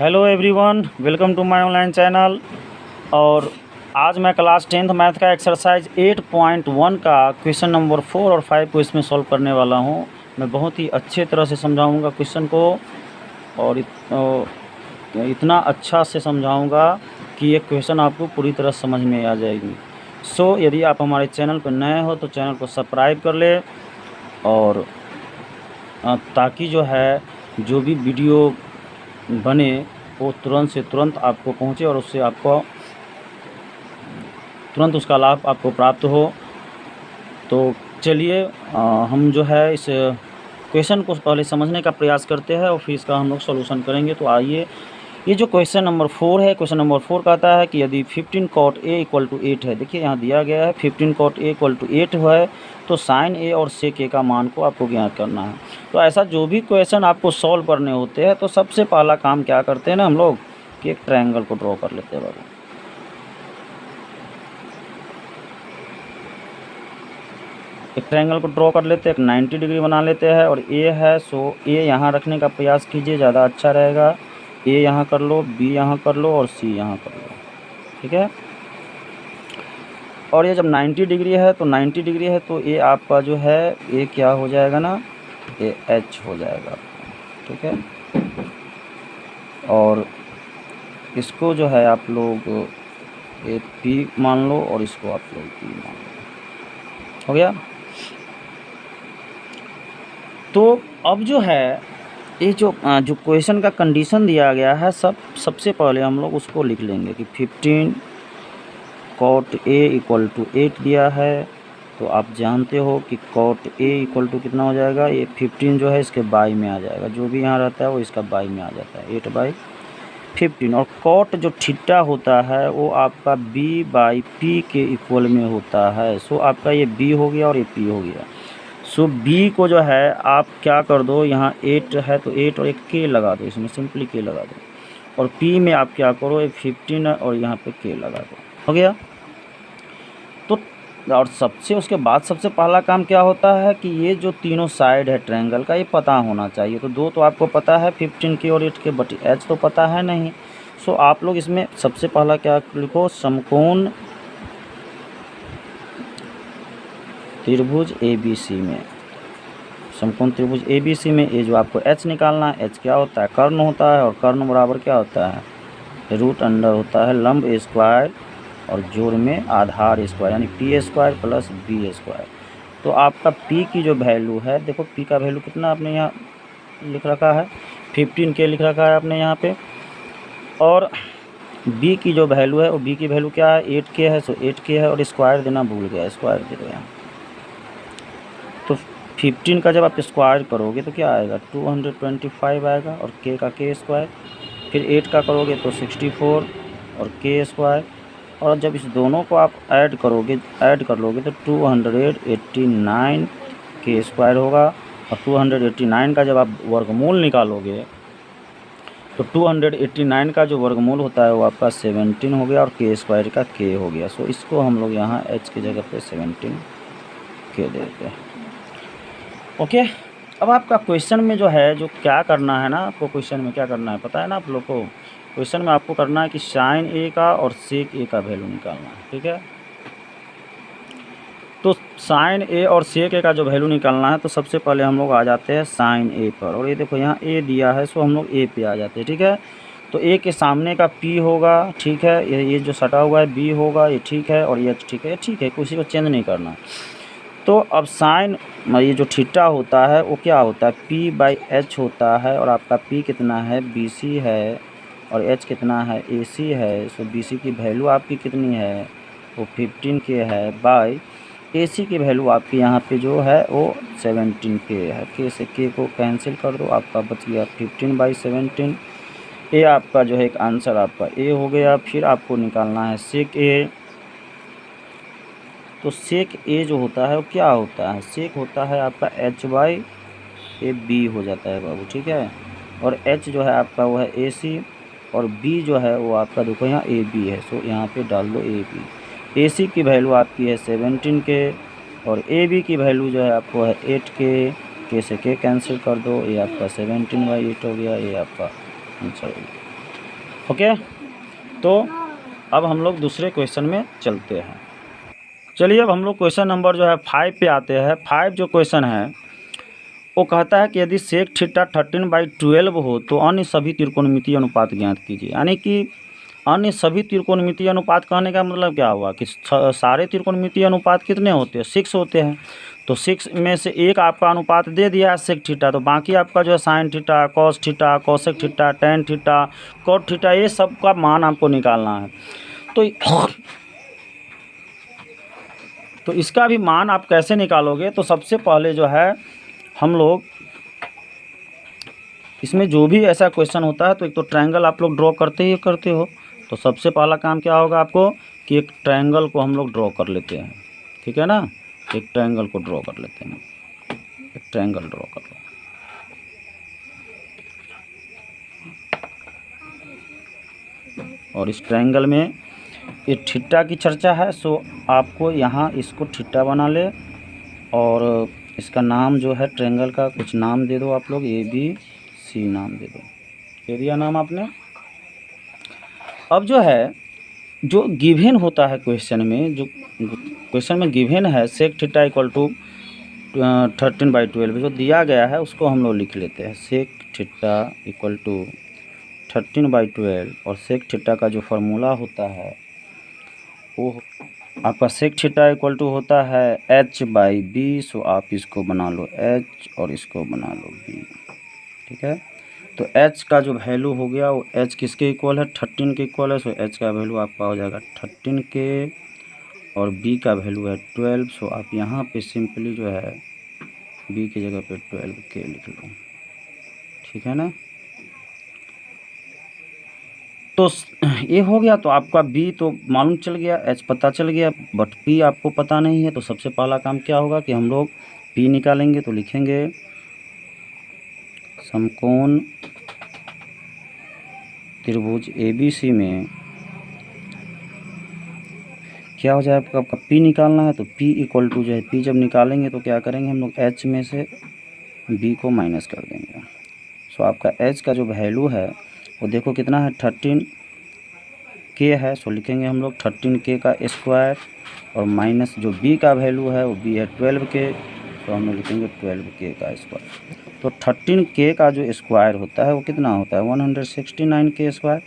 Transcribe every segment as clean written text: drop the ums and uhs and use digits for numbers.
Hello everyone, welcome to my online channel. और आज मैं क्लास 10th मैथ का एक्सरसाइज 8.1 का क्वेश्चन नंबर 4 और 5 को इसमें सॉल्व करने वाला हूं। मैं बहुत ही अच्छे तरह से समझाऊंगा क्वेश्चन को और इतना अच्छा से समझाऊंगा कि ये क्वेश्चन आपको पूरी तरह समझ में आ जाएगी। यदि आप हमारे चैनल पर नए हो तो चैनल को सब्सक्राइब कर ले और ताकि जो भी वीडियो बने वो तुरंत से तुरंत आपको पहुंचे और उससे आपको तुरंत उसका लाभ आपको प्राप्त हो। तो चलिए हम इस क्वेश्चन को पहले समझने का प्रयास करते हैं और फिर इसका हम लोग सॉल्यूशन करेंगे। तो आइए, ये जो क्वेश्चन नंबर 4 है, क्वेश्चन नंबर 4 कहता है कि यदि 15 cot a = 8 है। देखिए यहाँ दिया गया है 15 cot a = 8 है, तो साइन a और सेक a का मान को आपको ज्ञात करना है। तो ऐसा जो भी क्वेश्चन आपको सॉल्व करने होते हैं तो सबसे पहला काम क्या करते हैं ना हम लोग कि एक ट्रायंगल को ड्रॉ कर लेते हैं बाबू। एक ट्रायंगल को ड्रॉ कर लेते हैं, एक 90 डिग्री बना लेते हैं और a है, सो a यहाँ रखने का प्रयास कीजिए, ज़्यादा अच्छा रहेगा। ए यहाँ कर लो, बी यहाँ कर लो और सी यहाँ कर लो, ठीक है। और ये जब 90 डिग्री है तो 90 डिग्री है तो ये आपका ये क्या हो जाएगा ना, ये एच हो जाएगा, ठीक है। और इसको आप लोग ये पी मान लो और इसको आप लोग पी मान लो, हो गया। तो अब ये जो क्वेश्चन का कंडीशन दिया गया है सबसे पहले हम लोग उसको लिख लेंगे कि 15 cot a = 8 दिया है। तो आप जानते हो कि cot a = कितना हो जाएगा, ये 15 इसके बाई में आ जाएगा, जो भी यहाँ रहता है वो इसका बाई में आ जाता है, 8/15। और cot जो थीटा होता है वो आपका b/p के इक्वल में होता है। सो आपका ये b हो गया और ये p हो गया। सो b को आप क्या कर दो, यहाँ 8 है तो 8 और एक k लगा दो, इसमें सिंपली k लगा दो। और p में आप क्या करो, ये 15 है और यहाँ पे k लगा दो, हो गया। तो और उसके बाद सबसे पहला काम क्या होता है कि ये जो तीनों साइड है ट्रायंगल का ये पता होना चाहिए। तो दो तो आपको पता है 15 के और 8 के, बट h तो पता है नहीं। सो आप लोग इसमें सबसे पहला क्या लिखो, समकोण त्रिभुज ABC में, समकोण त्रिभुज ABC में ये जो आपको h निकालना है, h क्या होता है, कर्ण होता है, और कर्ण बराबर क्या होता है, √अंडर होता है लंब स्क्वायर और जोड़ में आधार स्क्वायर, यानी p² + b²। तो आपका p की जो वैल्यू है, देखो p का वैल्यू कितना आपने यहाँ लिख रखा है, 15 के लिख रखा है आपने यहाँ पे। और b की जो वैल्यू है वो b की वैल्यू क्या है, 8k है, सो 8k है और स्क्वायर देना भूल गया, स्क्वायर दे दो यहाँ। तो 15 का जब आप स्क्वायर करोगे तो क्या आएगा, 225 आएगा और k का k²। फिर 8 का करोगे तो 64 और k²। और जब इस दोनों को आप ऐड कर लोगे तो 289 k² होगा। और 289 का जब आप वर्गमूल निकालोगे तो 289 का जो वर्गमूल होता है वो आपका 17 हो गया और k² का k हो गया। सो इसको हम लोग यहाँ h की जगह पे 17 k देते हैं, ओके। अब आपका क्वेश्चन में जो क्या करना है ना, आपको क्वेश्चन में क्या करना है पता है ना आप लोग को। क्वेश्चन में आपको करना है कि साइन a का और सेक a का वैल्यू निकालना है, ठीक है। तो साइन a और सेक a का जो वैल्यू निकालना है तो सबसे पहले हम लोग आ जाते हैं साइन a पर। और ये देखो यहाँ a दिया है, सो हम लोग a पे आ जाते हैं, ठीक है। तो a के सामने का p होगा, ठीक है, ये जो सटा हुआ है b होगा, ये ठीक है, और ये ठीक है, ठीक है, किसी को चेंज नहीं करना। तो अब साइन ये जो थीटा होता है वो क्या होता है, p/h होता है। और आपका p कितना है, BC है, और h कितना है, AC है। सो BC की वैल्यू आपकी कितनी है, वो 15k है, बाय AC की वैल्यू आपकी यहाँ पे जो है वो 17k है। k से k को कैंसिल कर दो, आपका बच गया 15/17। ये आपका एक आंसर आपका A हो गया। फिर आपको निकालना है सेक A। तो सेक A जो होता है वो क्या होता है, सेक होता है आपका h/AB हो जाता है बाबू, ठीक है। और h जो है आपका वो है AC, और b जो है वो आपका देखो यहाँ AB है, सो यहाँ पे डाल दो AB। AC की वैल्यू आपकी है 17k और AB की वैल्यू जो है आपको है 8k, k से k कैंसिल कर दो, ये आपका 17/8 हो गया, ये आपका आंसर हो गया। ओके, तो अब हम लोग दूसरे क्वेश्चन में चलते हैं। चलिए अब हम लोग क्वेश्चन नंबर जो है 5 पे आते हैं। 5 जो क्वेश्चन है वो कहता है कि यदि सेक थीटा 13/12 हो तो अन्य सभी त्रिकोणमितीय अनुपात ज्ञात कीजिए। यानी कि अन्य सभी त्रिकोणमितीय अनुपात कहने का मतलब क्या हुआ कि सारे त्रिकोणमितीय अनुपात कितने होते हैं, 6 होते हैं। तो 6 में से एक आपका अनुपात दे दिया है सेक थीटा, तो बाकी आपका जो है sine theta, cos theta, cosec theta, tan theta, cot theta, ये सब का मान आपको निकालना है। तो इसका भी मान आप कैसे निकालोगे, तो सबसे पहले जो है हम लोग इसमें जो भी ऐसा क्वेश्चन होता है तो एक तो ट्रायंगल आप लोग ड्रॉ करते हो। तो सबसे पहला काम क्या होगा आपको कि एक ट्रायंगल को हम लोग ड्रॉ कर लेते हैं, ठीक है ना। एक ट्रायंगल को ड्रॉ कर लेते हैं, एक ट्रायंगल ड्रॉ कर लो। और इस ट्रायंगल में ये थीटा की चर्चा है, सो आपको यहाँ इसको थीटा बना ले और इसका नाम जो है ट्रायंगल का कुछ नाम दे दो आप लोग, ABC नाम दे दो। दे दिया नाम आपने। अब जो है जो गिवन होता है क्वेश्चन में, जो क्वेश्चन में गिवन है सेक थीटा इक्वल टू 13/12 जो दिया गया है उसको हम लोग लिख लेते हैं। सेक थीटा इक्वल टू 13/12 और सेक थीटा का जो फार्मूला होता है वो आपका सेक थीटा इक्वल टू होता है h/b। सो आप इसको बना लो h और इसको बना लो b, ठीक है। तो h का जो वैल्यू हो गया वो h किसके इक्वल है, 13 के इक्वल है। सो h का वैल्यू आपका हो जाएगा 13 के और b का वैल्यू है 12। सो आप यहाँ पे सिंपली जो है b की जगह पे 12 के लिख लो, ठीक है ना। तो ये हो गया, तो आपका b तो मालूम चल गया, h पता चल गया, बट p आपको पता नहीं है। तो सबसे पहला काम क्या होगा कि हम लोग p निकालेंगे। तो लिखेंगे समकोण त्रिभुज ABC में क्या हो जाए आपका p निकालना है। तो p इक्वल टू जो है p जब निकालेंगे तो क्या करेंगे हम लोग h में से b को माइनस कर देंगे। सो आपका h का जो वैल्यू है वो देखो कितना है, 13k है। सो लिखेंगे हम लोग 13k का स्क्वायर और माइनस जो b का वैल्यू है वो b है 12k। तो हम लोग लिखेंगे 12k का स्क्वायर। तो 13k का जो स्क्वायर होता है वो कितना होता है, 169k स्क्वायर,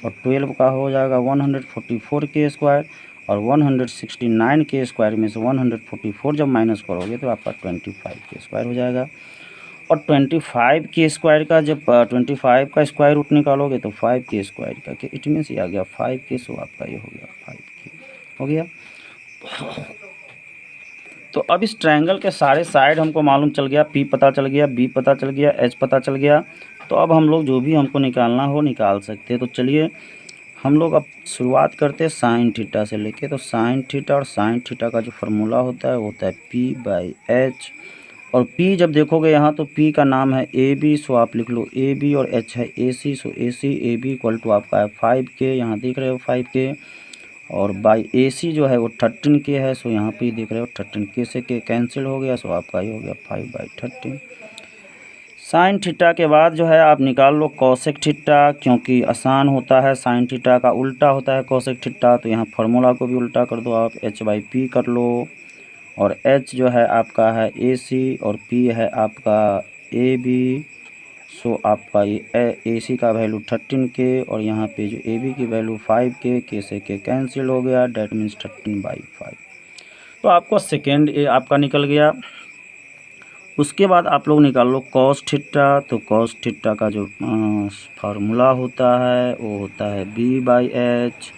और 12 का हो जाएगा 144k स्क्वायर, और 169k स्क्वायर में से 144 जब माइनस करोगे तो आपका 25k स्क्वायर हो जाएगा। और 25k स्क्वायर का जब 25 का स्क्वायर रूट निकालोगे तो 5k स्क्वायर का, इट मीन्स ये आ गया 5k। सो आपका ये हो गया 5k हो गया। तो अब इस ट्रायंगल के सारे साइड हमको मालूम चल गया, p पता चल गया, b पता चल गया, h पता चल गया। तो अब हम लोग जो भी हमको निकालना हो निकाल सकते हैं। तो चलिए हम लोग अब शुरुआत करते हैं साइन थीटा से लेके। तो साइन थीटा और साइन थीटा का जो फार्मूला होता है वो होता है p/h। और p जब देखोगे यहाँ तो p का नाम है AB। सो आप लिख लो AB और h है AC। So AC AB equal to आपका है 5k, यहाँ देख रहे हो 5k, और बाई AC जो है वो 13k है। सो यहाँ पे देख रहे हो 13k से k कैंसिल हो गया। सो आपका ये हो गया 5/13। साइन थीटा के बाद जो है आप निकाल लो कोसेक थीटा, क्योंकि आसान होता है। साइन थीटा का उल्टा होता है कोसेक थीटा। तो यहाँ फार्मूला को भी उल्टा कर दो आप, h/p कर लो, और h जो है आपका है AC और p है आपका AB। सो आपका ये AC का वैल्यू 13k और यहाँ पे जो AB की वैल्यू 5k, k से k कैंसिल हो गया, डैट मीन्स 13/5। तो आपको सेकेंड ए आपका निकल गया। उसके बाद आप लोग निकाल लो कॉस थीटा। तो कॉस थीटा का जो फार्मूला होता है वो होता है b/h,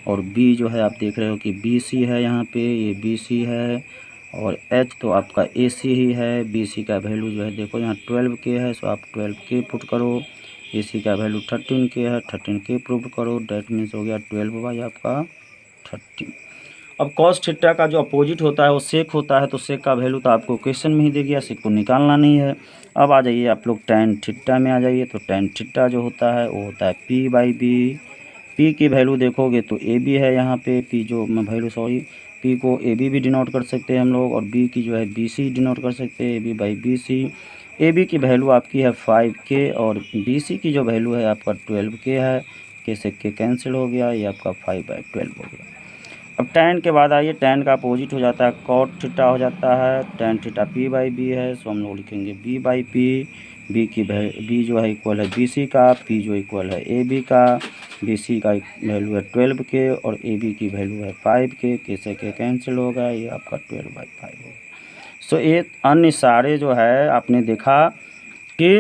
और b जो है आप देख रहे हो कि BC है, यहाँ पे ये BC है, और h तो आपका AC ही है। BC का वैल्यू जो है देखो यहाँ 12k है। सो आप 12k पुट करो, AC का वैल्यू 13k है, 13k प्रूव करो, डैट मीन्स हो गया 12 आपका 13। अब कॉस थीटा का जो अपोजिट होता है वो सेक होता है। तो सेक का वैल्यू तो आपको क्वेश्चन में ही दे दिया, सेक को निकालना नहीं है। अब आ जाइए आप लोग टैन थीटा में आ जाइए। तो टैन थीटा जो होता है वो होता है p/b। p की वैल्यू देखोगे तो AB है यहाँ पे, p जो मैं वैल्यू p को AB भी डिनोट कर सकते हैं हम लोग, और b की जो है BC डिनोट कर सकते हैं, AB/BC। AB की वैल्यू आपकी है 5k और BC की जो वैल्यू है आपका 12k है। के से के कैंसिल हो गया, ये आपका 5/12 हो गया। अब tan के बाद आइए, tan का अपोजिट हो जाता है cot थीटा हो जाता है, tan थीटा P/B है, सो हम लोग लिखेंगे B/P। B जो है इक्वल है BC का, P जो इक्वल है AB का, BC का वैल्यू है 12 के और AB की वैल्यू है 5 के से के कैंसिल होगा, ये आपका 12/5 होगा। सो ये अन्य सारे जो है आपने देखा कि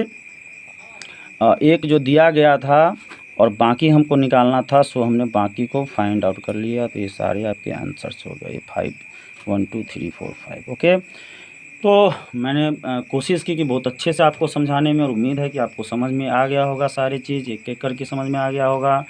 एक जो दिया गया था और बाकी हमको निकालना था, सो हमने बाकी को फाइंड आउट कर लिया, तो ये सारे आपके आंसर्स हो गए, ये 5 1 2 3 4 5। ओके, तो मैंने कोशिश की कि बहुत अच्छे से आपको समझाने में, और उम्मीद है कि आपको समझ में आ गया होगा, सारी चीज़ एक एक करके समझ में आ गया होगा।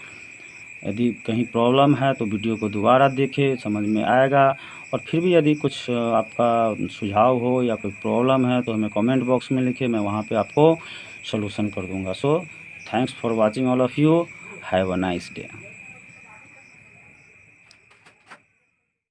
यदि कहीं प्रॉब्लम है तो वीडियो को दोबारा देखें, समझ में आएगा। और फिर भी यदि कुछ आपका सुझाव हो या कोई प्रॉब्लम है तो हमें कमेंट बॉक्स में लिखें, मैं वहाँ पे आपको सॉल्यूशन कर दूँगा। So thanks for watching all of you, have a nice day.